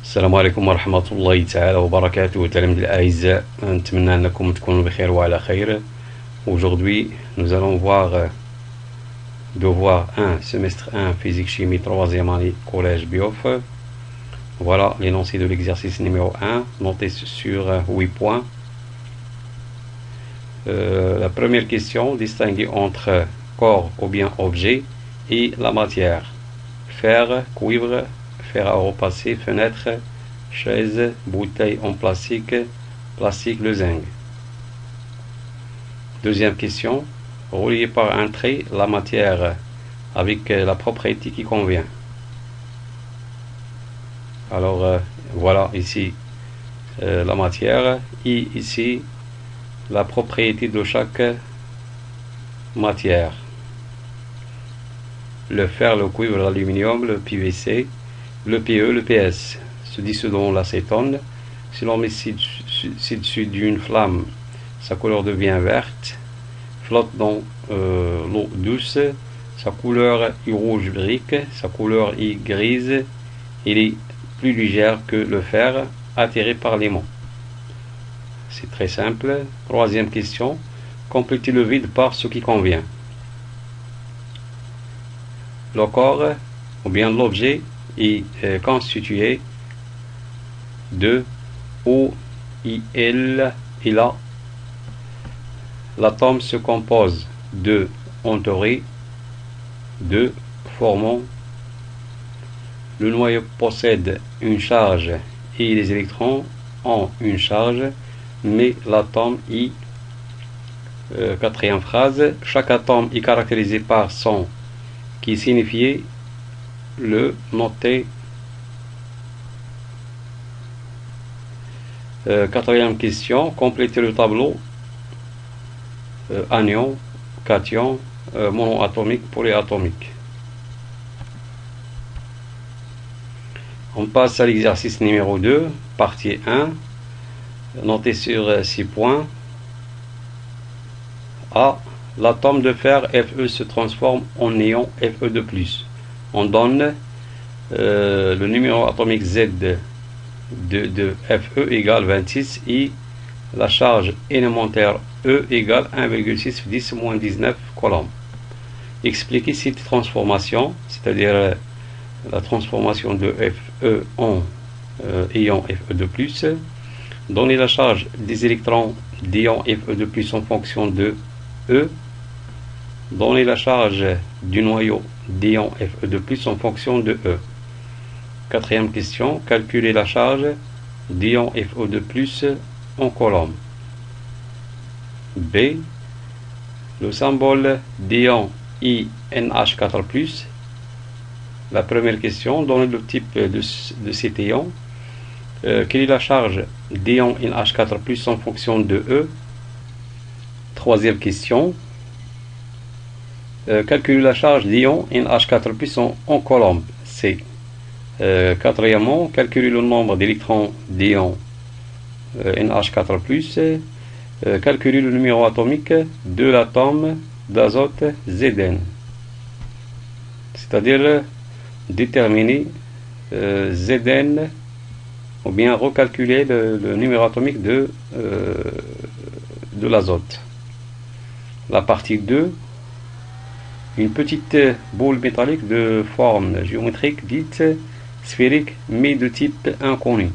السلام عليكم ورحمة الله تعالى وبركاته. تلاميذ الأعزاء، نتمنى أنكم تكونوا بخير وعلى خير. Aujourd'hui, nous allons voir devoir 1, semestre 1, physique chimie, 3e année, collège Biof. Voilà l'énoncé de l'exercice numéro 1, noté sur 8 points. La première question, distinguer entre corps ou bien objet et la matière. Fer, cuivre, fer à repasser, fenêtre, chaise, bouteille en plastique, plastique, le zinc. Deuxième question, relier par un trait la matière avec la propriété qui convient. Alors voilà ici la matière et ici la propriété de chaque matière. Le fer, le cuivre, l'aluminium, le PVC, le PE, le PS se dissout dans l'acétone. Si l'on met ci-dessus d'une flamme, sa couleur devient verte, flotte dans l'eau douce, sa couleur est rouge brique, sa couleur est grise, il est plus légère que le fer attiré par l'aimant. C'est très simple. Troisième question, compléter le vide par ce qui convient. Le corps ou bien l'objet est constitué de O, I, L et la. L'atome se compose de entouré, de formant. Le noyau possède une charge et les électrons ont une charge, mais l'atome est. Quatrième phrase, chaque atome est caractérisé par son qui signifiait le noté. Quatrième question, compléter le tableau. Anion, cation, monoatomique, polyatomique. On passe à l'exercice numéro 2, partie 1, noté sur 6 points. A. L'atome de fer Fe se transforme en ion Fe2+. On donne le numéro atomique Z de Fe égale 26 et la charge élémentaire E égale 1,6 10 moins 19 coulombs. Expliquez cette transformation, c'est-à-dire la transformation de Fe en ion Fe2+. Donnez la charge des électrons d'ion Fe2+ en fonction de E. Donnez la charge du noyau d'ion Fe2+ en fonction de E. Quatrième question, calculez la charge d'ion Fe2+ en colombe. B. Le symbole d'ion INH4+. La première question, donnez le type de cet ion. Quelle est la charge d'ion NH4+ en fonction de E? Troisième question, calculez la charge d'ion NH4+ en colombe. C. Quatrièmement, calculez le nombre d'électrons d'ion NH4+. Calculez le numéro atomique de l'atome d'azote Zn. C'est-à-dire déterminer Zn ou bien recalculer le numéro atomique de l'azote. La partie 2, une petite boule métallique de forme géométrique dite sphérique mais de type inconnu.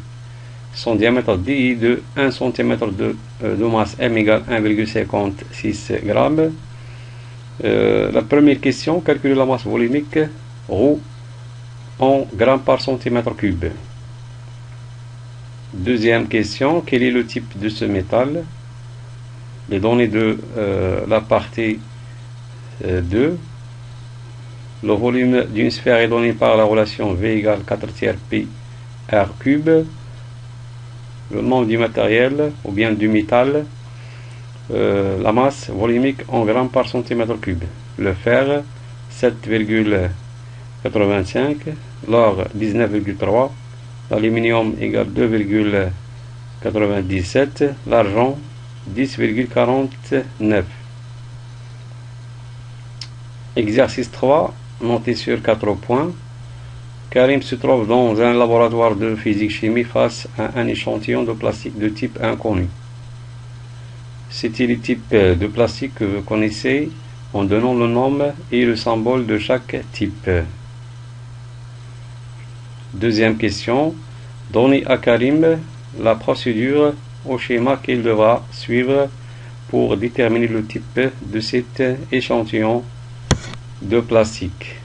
Son diamètre D est de 1 cm de masse M égale 1,56 g. La première question, calculer la masse volumique ρ en grammes par centimètre cube. Deuxième question, quel est le type de ce métal? Les données de la partie 2. Le volume d'une sphère est donné par la relation V égale 4/3 pi r cube. Le nombre du matériel ou bien du métal, la masse volumique en grammes par centimètre cube. Le fer 7,85, l'or 19,3, l'aluminium égale 2,97, l'argent 10,49. Exercice 3, noté sur 4 points. Karim se trouve dans un laboratoire de physique-chimie face à un échantillon de plastique de type inconnu. C'était le type de plastique que vous connaissez en donnant le nom et le symbole de chaque type. Deuxième question. Donnez à Karim la procédure au schéma qu'il devra suivre pour déterminer le type de cet échantillon de plastique.